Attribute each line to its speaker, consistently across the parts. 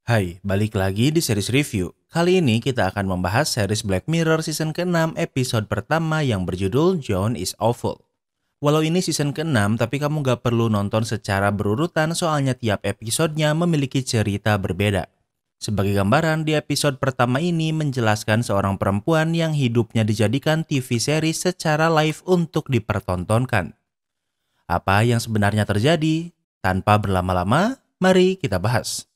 Speaker 1: Hai, balik lagi di series review. Kali ini kita akan membahas series Black Mirror season ke-6 episode pertama yang berjudul John is Awful. Walau ini season ke-6, tapi kamu gak perlu nonton secara berurutan soalnya tiap episodenya memiliki cerita berbeda. Sebagai gambaran, di episode pertama ini menjelaskan seorang perempuan yang hidupnya dijadikan TV series secara live untuk dipertontonkan. Apa yang sebenarnya terjadi? Tanpa berlama-lama, mari kita bahas.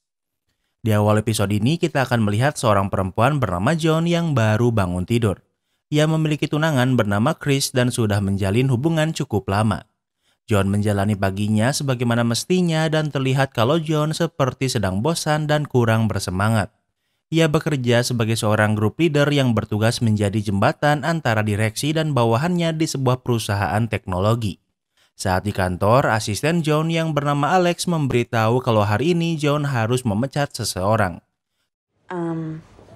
Speaker 1: Di awal episode ini kita akan melihat seorang perempuan bernama John yang baru bangun tidur. Ia memiliki tunangan bernama Chris dan sudah menjalin hubungan cukup lama. John menjalani paginya sebagaimana mestinya dan terlihat kalau John seperti sedang bosan dan kurang bersemangat. Ia bekerja sebagai seorang group leader yang bertugas menjadi jembatan antara direksi dan bawahannya di sebuah perusahaan teknologi. Saat di kantor, asisten John yang bernama Alex memberitahu kalau hari ini John harus memecat seseorang.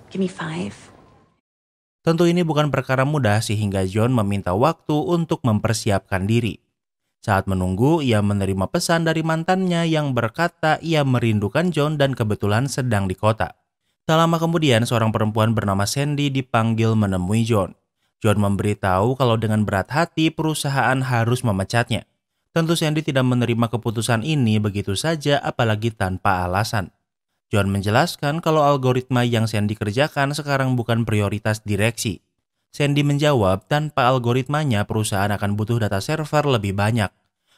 Speaker 2: Give me 5.
Speaker 1: Tentu ini bukan perkara mudah sehingga John meminta waktu untuk mempersiapkan diri. Saat menunggu, ia menerima pesan dari mantannya yang berkata ia merindukan John dan kebetulan sedang di kota. Tak lama kemudian, seorang perempuan bernama Sandy dipanggil menemui John. John memberitahu kalau dengan berat hati perusahaan harus memecatnya. Tentu Sandy tidak menerima keputusan ini begitu saja apalagi tanpa alasan. John menjelaskan kalau algoritma yang Sandy kerjakan sekarang bukan prioritas direksi. Sandy menjawab tanpa algoritmanya perusahaan akan butuh data server lebih banyak.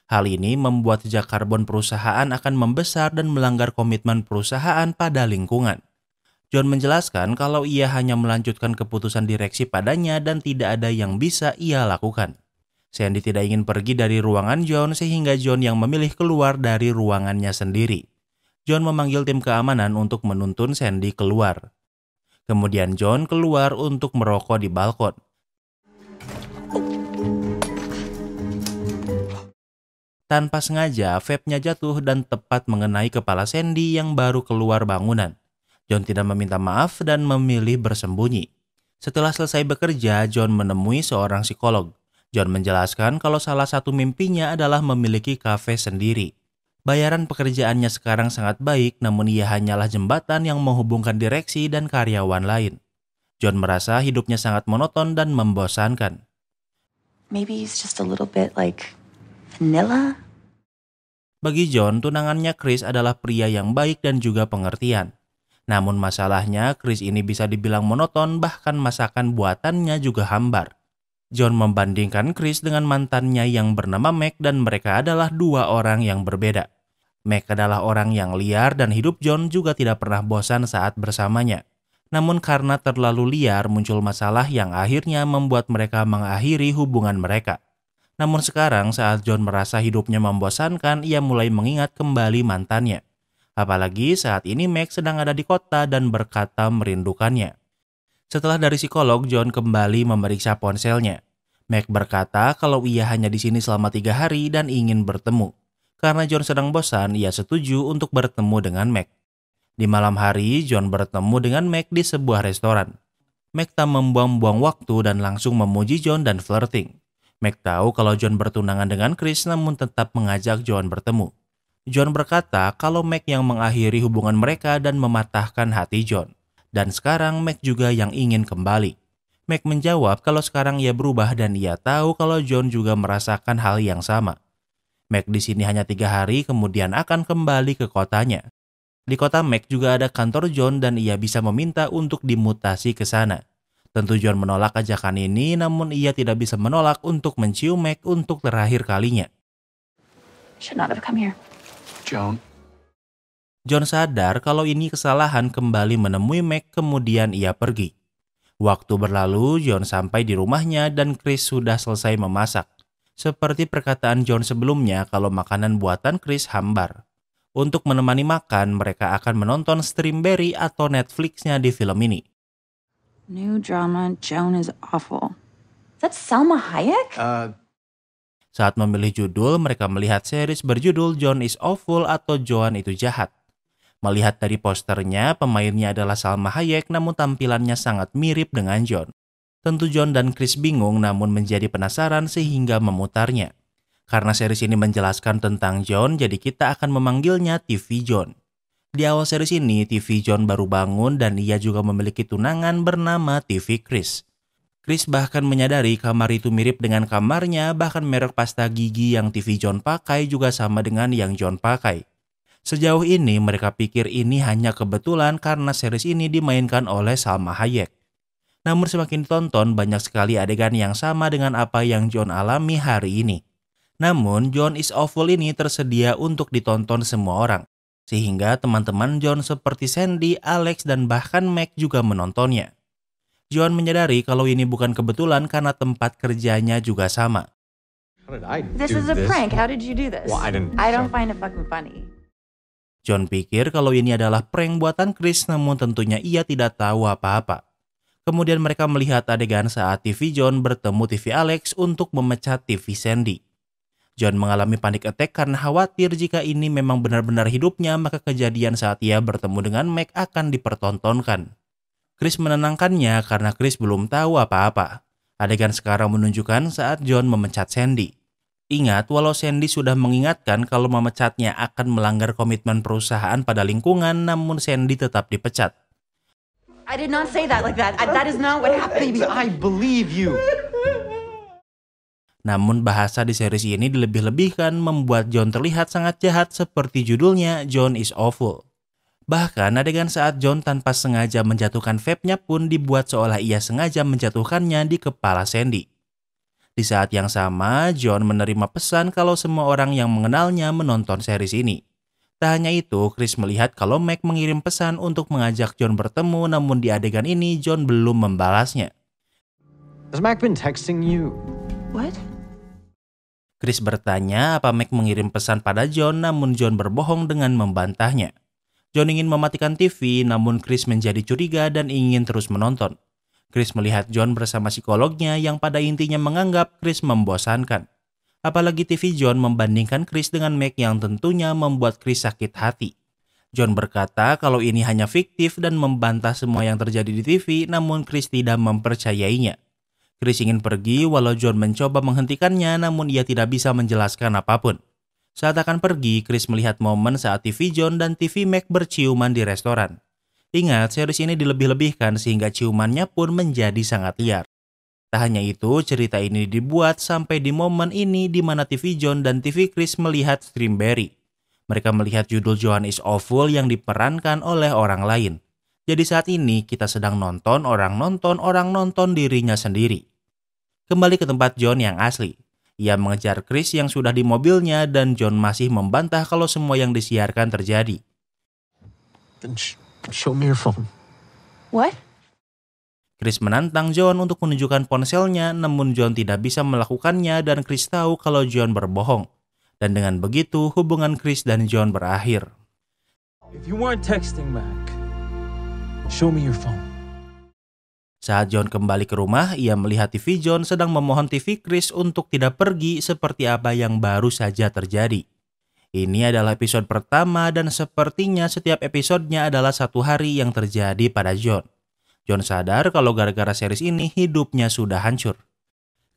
Speaker 1: Hal ini membuat jejak karbon perusahaan akan membesar dan melanggar komitmen perusahaan pada lingkungan. John menjelaskan kalau ia hanya melanjutkan keputusan direksi padanya dan tidak ada yang bisa ia lakukan. Sandy tidak ingin pergi dari ruangan John sehingga John yang memilih keluar dari ruangannya sendiri. John memanggil tim keamanan untuk menuntun Sandy keluar. Kemudian John keluar untuk merokok di balkon. Tanpa sengaja, vape-nya jatuh dan tepat mengenai kepala Sandy yang baru keluar bangunan. John tidak meminta maaf dan memilih bersembunyi. Setelah selesai bekerja, John menemui seorang psikolog. John menjelaskan kalau salah satu mimpinya adalah memiliki kafe sendiri. Bayaran pekerjaannya sekarang sangat baik, namun ia hanyalah jembatan yang menghubungkan direksi dan karyawan lain. John merasa hidupnya sangat monoton dan membosankan.
Speaker 2: Maybe he's just a little bit like vanilla.
Speaker 1: Bagi John, tunangannya Chris adalah pria yang baik dan juga pengertian. Namun masalahnya, Chris ini bisa dibilang monoton, bahkan masakan buatannya juga hambar. John membandingkan Chris dengan mantannya yang bernama Meg dan mereka adalah dua orang yang berbeda. Meg adalah orang yang liar dan hidup John juga tidak pernah bosan saat bersamanya. Namun karena terlalu liar muncul masalah yang akhirnya membuat mereka mengakhiri hubungan mereka. Namun sekarang saat John merasa hidupnya membosankan, ia mulai mengingat kembali mantannya. Apalagi saat ini Meg sedang ada di kota dan berkata merindukannya. Setelah dari psikolog, John kembali memeriksa ponselnya. Meg berkata kalau ia hanya di sini selama 3 hari dan ingin bertemu. Karena John sedang bosan, ia setuju untuk bertemu dengan Meg. Di malam hari, John bertemu dengan Meg di sebuah restoran. Meg tak membuang-buang waktu dan langsung memuji John dan flirting. Meg tahu kalau John bertunangan dengan Chris namun tetap mengajak John bertemu. John berkata kalau Meg yang mengakhiri hubungan mereka dan mematahkan hati John. Dan sekarang Meg juga yang ingin kembali. Meg menjawab kalau sekarang ia berubah dan ia tahu kalau John juga merasakan hal yang sama. Meg di sini hanya 3 hari kemudian akan kembali ke kotanya. Di kota Meg juga ada kantor John dan ia bisa meminta untuk dimutasi ke sana. Tentu John menolak ajakan ini namun ia tidak bisa menolak untuk mencium Meg untuk terakhir kalinya.
Speaker 2: Should not have come here.
Speaker 1: John sadar kalau ini kesalahan kembali menemui Meg kemudian ia pergi. Waktu berlalu, John sampai di rumahnya dan Chris sudah selesai memasak. Seperti perkataan John sebelumnya kalau makanan buatan Chris hambar. Untuk menemani makan, mereka akan menonton Streamberry atau Netflix-nya di film ini.
Speaker 2: New drama, Joan is awful. Is that Salma Hayek?
Speaker 1: Saat memilih judul, mereka melihat series berjudul John is Awful atau Joan itu jahat. Melihat dari posternya, pemainnya adalah Salma Hayek namun tampilannya sangat mirip dengan John. Tentu John dan Chris bingung namun menjadi penasaran sehingga memutarnya. Karena series ini menjelaskan tentang John, jadi kita akan memanggilnya TV John. Di awal series ini, TV John baru bangun dan ia juga memiliki tunangan bernama TV Chris. Chris bahkan menyadari kamar itu mirip dengan kamarnya, bahkan merek pasta gigi yang TV John pakai juga sama dengan yang John pakai. Sejauh ini mereka pikir ini hanya kebetulan karena series ini dimainkan oleh Salma Hayek. Namun semakin ditonton banyak sekali adegan yang sama dengan apa yang John alami hari ini. Namun John is Awful ini tersedia untuk ditonton semua orang. Sehingga teman-teman John seperti Sandy, Alex, dan bahkan Meg juga menontonnya. John menyadari kalau ini bukan kebetulan karena tempat kerjanya juga sama.
Speaker 2: This is a prank. How did you do this?
Speaker 3: Well,
Speaker 2: I don't find it fucking funny.
Speaker 1: John pikir kalau ini adalah prank buatan Chris, namun tentunya ia tidak tahu apa-apa. Kemudian mereka melihat adegan saat TV John bertemu TV Alex untuk memecat TV Sandy. John mengalami panic attack karena khawatir jika ini memang benar-benar hidupnya, maka kejadian saat ia bertemu dengan Meg akan dipertontonkan. Chris menenangkannya karena Chris belum tahu apa-apa. Adegan sekarang menunjukkan saat John memecat Sandy. Ingat, walau Sandy sudah mengingatkan kalau memecatnya akan melanggar komitmen perusahaan pada lingkungan, namun Sandy tetap dipecat.
Speaker 2: I did not say that like that. That is not what happened.
Speaker 3: Baby, I believe you.
Speaker 1: Namun bahasa di series ini dilebih-lebihkan membuat John terlihat sangat jahat seperti judulnya John is Awful. Bahkan adegan saat John tanpa sengaja menjatuhkan vape-nya pun dibuat seolah ia sengaja menjatuhkannya di kepala Sandy. Di saat yang sama, John menerima pesan kalau semua orang yang mengenalnya menonton series ini. Tak hanya itu, Chris melihat kalau Meg mengirim pesan untuk mengajak John bertemu, namun di adegan ini John belum membalasnya.
Speaker 3: Has Mac been texting you?
Speaker 2: What?
Speaker 1: Chris bertanya apa Meg mengirim pesan pada John, namun John berbohong dengan membantahnya. John ingin mematikan TV, namun Chris menjadi curiga dan ingin terus menonton. Chris melihat John bersama psikolognya yang pada intinya menganggap Chris membosankan. Apalagi TV John membandingkan Chris dengan Meg yang tentunya membuat Chris sakit hati. John berkata kalau ini hanya fiktif dan membantah semua yang terjadi di TV, namun Chris tidak mempercayainya. Chris ingin pergi walau John mencoba menghentikannya, namun ia tidak bisa menjelaskan apapun. Saat akan pergi, Chris melihat momen saat TV John dan TV Meg berciuman di restoran. Ingat, series ini dilebih-lebihkan sehingga ciumannya pun menjadi sangat liar. Tak hanya itu, cerita ini dibuat sampai di momen ini di mana TV John dan TV Chris melihat Streamberry. Mereka melihat judul John is Awful yang diperankan oleh orang lain. Jadi saat ini kita sedang nonton orang nonton dirinya sendiri. Kembali ke tempat John yang asli. Ia mengejar Chris yang sudah di mobilnya dan John masih membantah kalau semua yang disiarkan terjadi.
Speaker 3: Then show me your phone.
Speaker 2: What?
Speaker 1: Chris menantang John untuk menunjukkan ponselnya, namun John tidak bisa melakukannya dan Chris tahu kalau John berbohong. Dan dengan begitu hubungan Chris dan John berakhir.
Speaker 4: If you weren't texting Mac, show me your phone.
Speaker 1: Saat John kembali ke rumah, ia melihat TV John sedang memohon TV Chris untuk tidak pergi seperti apa yang baru saja terjadi. Ini adalah episode pertama dan sepertinya setiap episodenya adalah satu hari yang terjadi pada John. John sadar kalau gara-gara series ini hidupnya sudah hancur.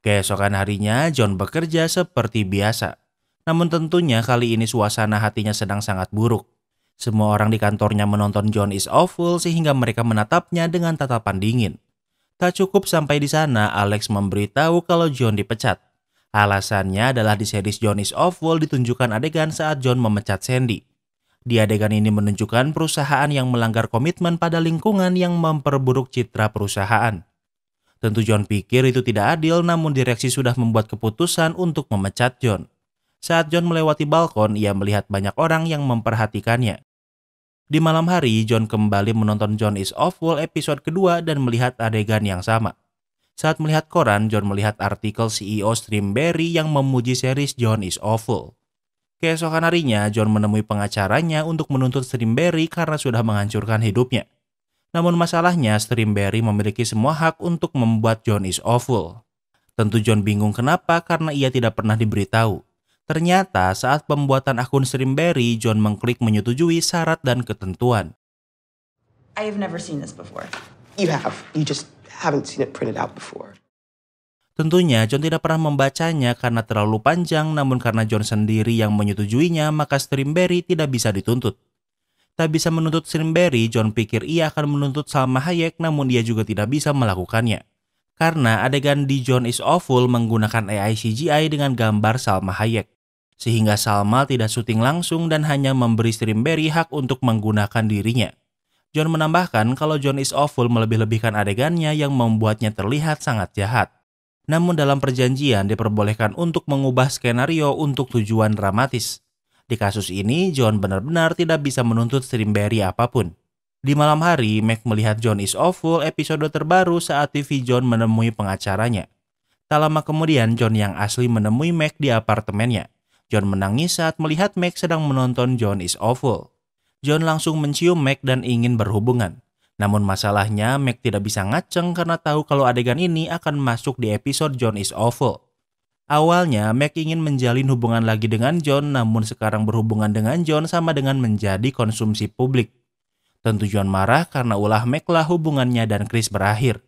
Speaker 1: Keesokan harinya John bekerja seperti biasa. Namun tentunya kali ini suasana hatinya sedang sangat buruk. Semua orang di kantornya menonton John is Awful sehingga mereka menatapnya dengan tatapan dingin. Tak cukup sampai di sana, Alex memberitahu kalau John dipecat. Alasannya adalah di series John is Awful ditunjukkan adegan saat John memecat Sandy. Di adegan ini menunjukkan perusahaan yang melanggar komitmen pada lingkungan yang memperburuk citra perusahaan. Tentu John pikir itu tidak adil, namun direksi sudah membuat keputusan untuk memecat John. Saat John melewati balkon, ia melihat banyak orang yang memperhatikannya. Di malam hari, John kembali menonton John is Awful episode kedua dan melihat adegan yang sama. Saat melihat koran, John melihat artikel CEO Streamberry yang memuji series John is Awful. Keesokan harinya, John menemui pengacaranya untuk menuntut Streamberry karena sudah menghancurkan hidupnya. Namun masalahnya, Streamberry memiliki semua hak untuk membuat John is Awful. Tentu John bingung kenapa karena ia tidak pernah diberitahu. Ternyata saat pembuatan akun Streamberry, John mengklik menyetujui syarat dan ketentuan.
Speaker 2: I have never seen this before.
Speaker 5: You have. You just haven't seen it printed out before.
Speaker 1: Tentunya John tidak pernah membacanya karena terlalu panjang, namun karena John sendiri yang menyetujuinya, maka Streamberry tidak bisa dituntut. Tak bisa menuntut Strimberry, John pikir ia akan menuntut Salma Hayek, namun ia juga tidak bisa melakukannya. Karena adegan di John is Awful menggunakan AI CGI dengan gambar Salma Hayek. Sehingga Salma tidak syuting langsung dan hanya memberi Strimberry hak untuk menggunakan dirinya. John menambahkan kalau John is Awful melebih-lebihkan adegannya yang membuatnya terlihat sangat jahat. Namun dalam perjanjian diperbolehkan untuk mengubah skenario untuk tujuan dramatis. Di kasus ini, John benar-benar tidak bisa menuntut Strimberry apapun. Di malam hari, Meg melihat John is Awful episode terbaru saat TV John menemui pengacaranya. Tak lama kemudian, John yang asli menemui Meg di apartemennya. John menangis saat melihat Meg sedang menonton John is Awful. John langsung mencium Meg dan ingin berhubungan. Namun masalahnya, Meg tidak bisa ngaceng karena tahu kalau adegan ini akan masuk di episode John is Awful. Awalnya, Meg ingin menjalin hubungan lagi dengan John, namun sekarang berhubungan dengan John sama dengan menjadi konsumsi publik. Tentu John marah karena ulah Meg lah hubungannya dan Chris berakhir.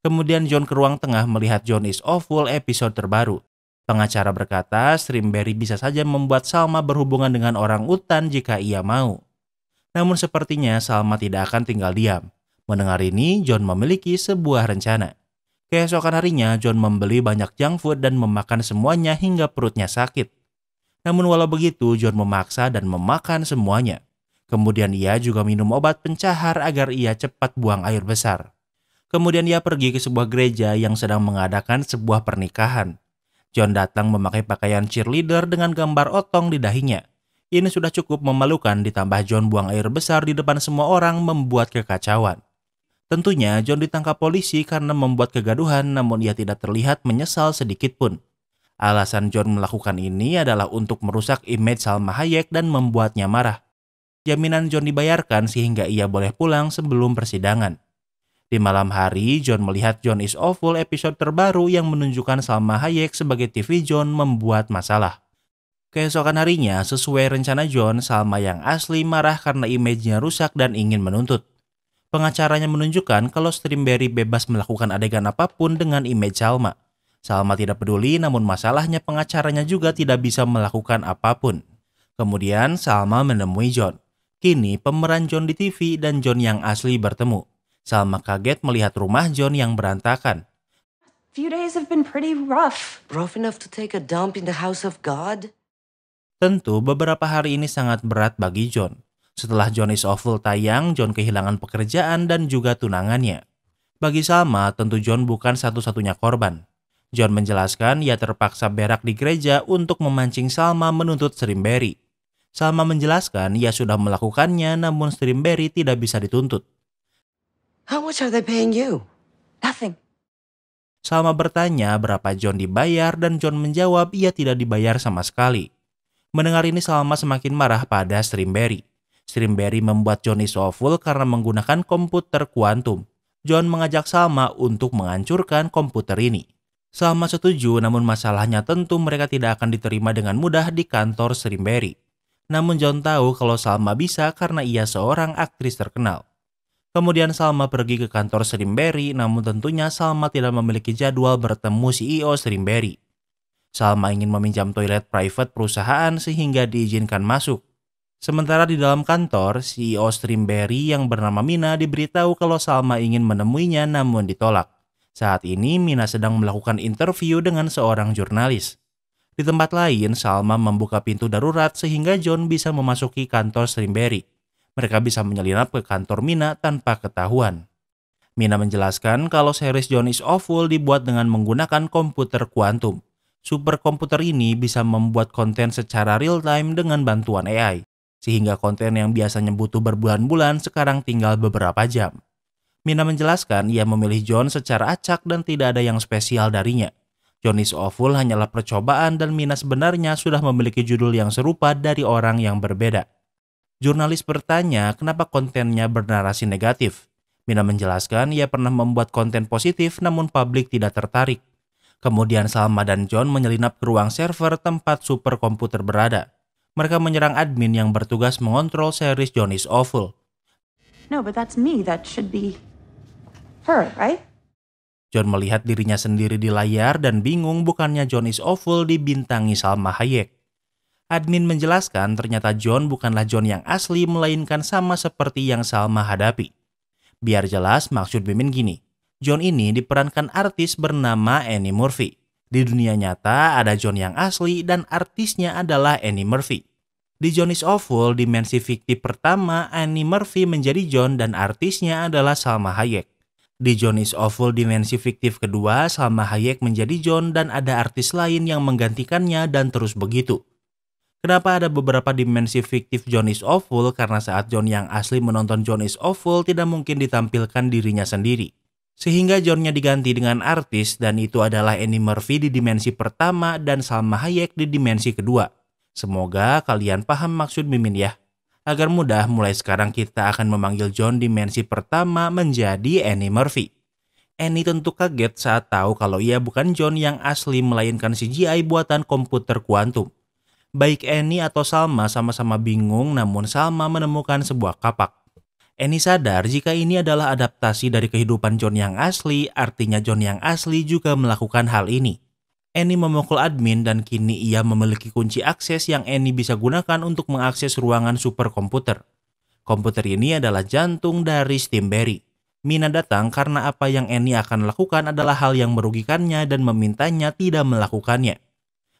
Speaker 1: Kemudian John ke ruang tengah melihat John is Awful episode terbaru. Pengacara berkata, Strimberry bisa saja membuat Salma berhubungan dengan orang utan jika ia mau. Namun sepertinya Salma tidak akan tinggal diam. Mendengar ini, John memiliki sebuah rencana. Keesokan harinya, John membeli banyak junk food dan memakan semuanya hingga perutnya sakit. Namun walau begitu, John memaksa dan memakan semuanya. Kemudian ia juga minum obat pencahar agar ia cepat buang air besar. Kemudian ia pergi ke sebuah gereja yang sedang mengadakan sebuah pernikahan. John datang memakai pakaian cheerleader dengan gambar otong di dahinya. Ini sudah cukup memalukan, ditambah John buang air besar di depan semua orang membuat kekacauan. Tentunya John ditangkap polisi karena membuat kegaduhan, namun ia tidak terlihat menyesal sedikit pun. Alasan John melakukan ini adalah untuk merusak image Salma Hayek dan membuatnya marah. Jaminan John dibayarkan sehingga ia boleh pulang sebelum persidangan. Di malam hari, John melihat John is Awful episode terbaru yang menunjukkan Salma Hayek sebagai TV John membuat masalah. Keesokan harinya, sesuai rencana John, Salma yang asli marah karena image-nya rusak dan ingin menuntut. Pengacaranya menunjukkan kalau Strimberry bebas melakukan adegan apapun dengan image Salma. Salma tidak peduli, namun masalahnya pengacaranya juga tidak bisa melakukan apapun. Kemudian Salma menemui John. Kini pemeran John di TV dan John yang asli bertemu. Salma kaget melihat rumah John yang berantakan.
Speaker 2: Few days have been pretty rough.
Speaker 5: Rough enough to take a dump in the house of God?
Speaker 1: Tentu beberapa hari ini sangat berat bagi John. Setelah John is Awful tayang, John kehilangan pekerjaan dan juga tunangannya. Bagi Salma, tentu John bukan satu-satunya korban. John menjelaskan ia terpaksa berak di gereja untuk memancing Salma menuntut Strimberry. Salma menjelaskan ia sudah melakukannya, namun Strimberry tidak bisa dituntut.
Speaker 5: How much are they paying you?
Speaker 2: Nothing.
Speaker 1: Salma bertanya berapa John dibayar dan John menjawab ia tidak dibayar sama sekali. Mendengar ini Salma semakin marah pada Strimberry. Strimberry membuat John is Awful karena menggunakan komputer kuantum. John mengajak Salma untuk menghancurkan komputer ini. Salma setuju, namun masalahnya tentu mereka tidak akan diterima dengan mudah di kantor Strimberry. Namun John tahu kalau Salma bisa karena ia seorang aktris terkenal. Kemudian Salma pergi ke kantor Strimberry, namun tentunya Salma tidak memiliki jadwal bertemu CEO Strimberry. Salma ingin meminjam toilet private perusahaan sehingga diizinkan masuk. Sementara di dalam kantor, CEO Strimberry yang bernama Mina diberitahu kalau Salma ingin menemuinya namun ditolak. Saat ini Mina sedang melakukan interview dengan seorang jurnalis. Di tempat lain, Salma membuka pintu darurat sehingga John bisa memasuki kantor Strimberry. Mereka bisa menyelinap ke kantor Mina tanpa ketahuan. Mina menjelaskan kalau series John is Awful dibuat dengan menggunakan komputer kuantum. Superkomputer ini bisa membuat konten secara real time dengan bantuan AI. Sehingga konten yang biasanya butuh berbulan-bulan sekarang tinggal beberapa jam. Mina menjelaskan ia memilih John secara acak dan tidak ada yang spesial darinya. John is Awful hanyalah percobaan dan Mina sebenarnya sudah memiliki judul yang serupa dari orang yang berbeda. Jurnalis bertanya kenapa kontennya bernarasi negatif. Mina menjelaskan ia pernah membuat konten positif namun publik tidak tertarik. Kemudian Salma dan John menyelinap ke ruang server tempat superkomputer berada. Mereka menyerang admin yang bertugas mengontrol series John is Awful.
Speaker 2: No, but that's me. That should be her, right?
Speaker 1: John melihat dirinya sendiri di layar dan bingung bukannya John is Awful dibintangi Salma Hayek. Admin menjelaskan ternyata John bukanlah John yang asli melainkan sama seperti yang Salma hadapi. Biar jelas maksud Mimin gini, John ini diperankan artis bernama Annie Murphy. Di dunia nyata ada John yang asli dan artisnya adalah Annie Murphy. Di John is Awful dimensi fiktif pertama, Annie Murphy menjadi John dan artisnya adalah Salma Hayek. Di John is Awful dimensi fiktif kedua, Salma Hayek menjadi John dan ada artis lain yang menggantikannya dan terus begitu. Kenapa ada beberapa dimensi fiktif John is Awful? Karena saat John yang asli menonton John is Awful tidak mungkin ditampilkan dirinya sendiri. Sehingga Johnnya diganti dengan artis dan itu adalah Annie Murphy di dimensi pertama dan Salma Hayek di dimensi kedua. Semoga kalian paham maksud Mimin ya. Agar mudah, mulai sekarang kita akan memanggil John dimensi pertama menjadi Annie Murphy. Annie tentu kaget saat tahu kalau ia bukan John yang asli melainkan CGI buatan komputer kuantum. Baik Annie atau Salma sama-sama bingung, namun Salma menemukan sebuah kapak. Annie sadar jika ini adalah adaptasi dari kehidupan John yang asli, artinya John yang asli juga melakukan hal ini. Annie memukul admin dan kini ia memiliki kunci akses yang Annie bisa gunakan untuk mengakses ruangan superkomputer. Komputer ini adalah jantung dari Steamberry. Mina datang karena apa yang Annie akan lakukan adalah hal yang merugikannya dan memintanya tidak melakukannya.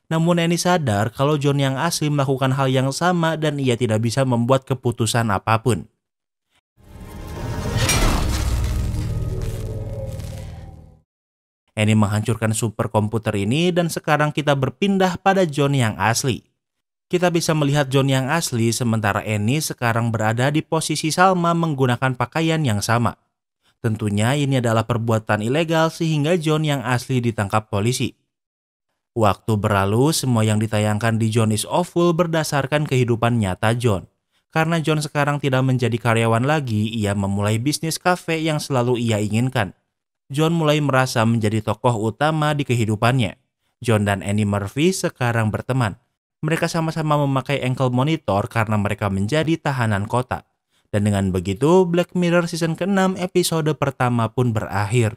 Speaker 1: Namun Annie sadar kalau John yang asli melakukan hal yang sama dan ia tidak bisa membuat keputusan apapun. Annie menghancurkan superkomputer ini dan sekarang kita berpindah pada John yang asli. Kita bisa melihat John yang asli sementara Annie sekarang berada di posisi Salma menggunakan pakaian yang sama. Tentunya ini adalah perbuatan ilegal sehingga John yang asli ditangkap polisi. Waktu berlalu, semua yang ditayangkan di John is Awful berdasarkan kehidupan nyata John. Karena John sekarang tidak menjadi karyawan lagi, ia memulai bisnis kafe yang selalu ia inginkan. John mulai merasa menjadi tokoh utama di kehidupannya. John dan Annie Murphy sekarang berteman. Mereka sama-sama memakai ankle monitor karena mereka menjadi tahanan kota. Dan dengan begitu, Black Mirror season ke-6 episode pertama pun berakhir.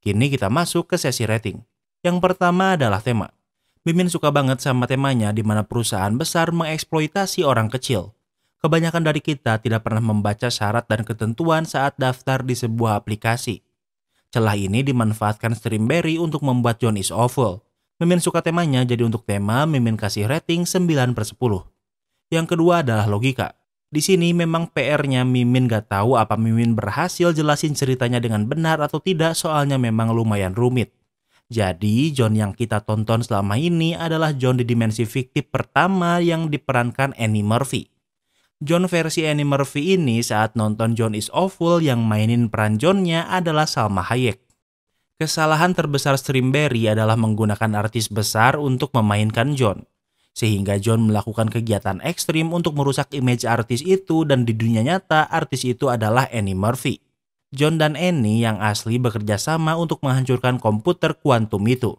Speaker 1: Kini kita masuk ke sesi rating. Yang pertama adalah tema. Mimin suka banget sama temanya di mana perusahaan besar mengeksploitasi orang kecil. Kebanyakan dari kita tidak pernah membaca syarat dan ketentuan saat daftar di sebuah aplikasi. Celah ini dimanfaatkan Streamberry untuk membuat John is Awful. Mimin suka temanya, jadi untuk tema Mimin kasih rating 9/10. Yang kedua adalah logika. Di sini memang PR-nya Mimin gak tahu apa Mimin berhasil jelasin ceritanya dengan benar atau tidak, soalnya memang lumayan rumit. Jadi John yang kita tonton selama ini adalah John di dimensi fiktif pertama yang diperankan Annie Murphy. John versi Annie Murphy ini saat nonton John is Awful yang mainin peran Johnnya adalah Salma Hayek. Kesalahan terbesar Streamberry adalah menggunakan artis besar untuk memainkan John. Sehingga John melakukan kegiatan ekstrim untuk merusak image artis itu dan di dunia nyata artis itu adalah Annie Murphy. John dan Annie yang asli bekerja sama untuk menghancurkan komputer kuantum itu.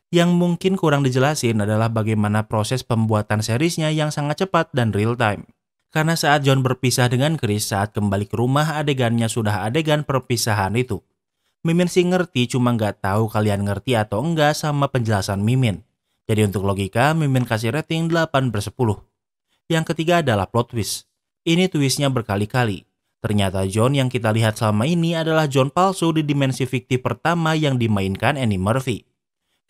Speaker 1: Yang mungkin kurang dijelasin adalah bagaimana proses pembuatan seriesnya yang sangat cepat dan real time. Karena saat John berpisah dengan Chris saat kembali ke rumah adegannya sudah adegan perpisahan itu. Mimin sih ngerti, cuma nggak tahu kalian ngerti atau enggak sama penjelasan Mimin. Jadi untuk logika Mimin kasih rating 8/10. Yang ketiga adalah plot twist. Ini twistnya berkali-kali. Ternyata John yang kita lihat selama ini adalah John palsu di dimensi fiktif pertama yang dimainkan Annie Murphy.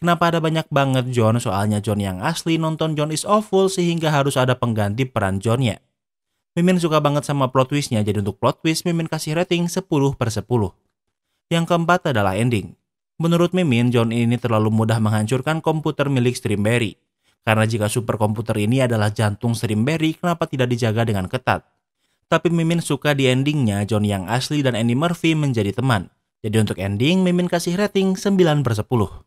Speaker 1: Kenapa ada banyak banget John? Soalnya John yang asli nonton John is Awful sehingga harus ada pengganti peran Johnnya. Mimin suka banget sama plot twistnya, jadi untuk plot twist Mimin kasih rating 10/10. Yang keempat adalah ending. Menurut Mimin, John ini terlalu mudah menghancurkan komputer milik Streamberry. Karena jika superkomputer ini adalah jantung Streamberry, kenapa tidak dijaga dengan ketat? Tapi Mimin suka di endingnya John yang asli dan Annie Murphy menjadi teman. Jadi untuk ending Mimin kasih rating 9/10.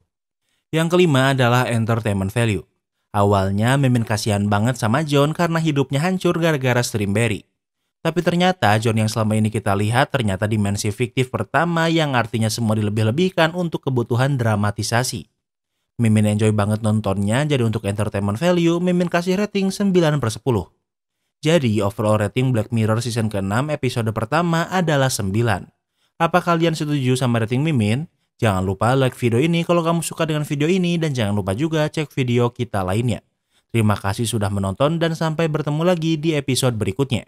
Speaker 1: Yang kelima adalah entertainment value. Awalnya Mimin kasihan banget sama John karena hidupnya hancur gara-gara Streamberry. Tapi ternyata John yang selama ini kita lihat ternyata dimensi fiktif pertama yang artinya semua dilebih-lebihkan untuk kebutuhan dramatisasi. Mimin enjoy banget nontonnya, jadi untuk entertainment value Mimin kasih rating 9/10. Jadi overall rating Black Mirror season ke-6 episode pertama adalah 9. Apa kalian setuju sama rating Mimin? Jangan lupa like video ini kalau kamu suka dengan video ini dan jangan lupa juga cek video kita lainnya. Terima kasih sudah menonton dan sampai bertemu lagi di episode berikutnya.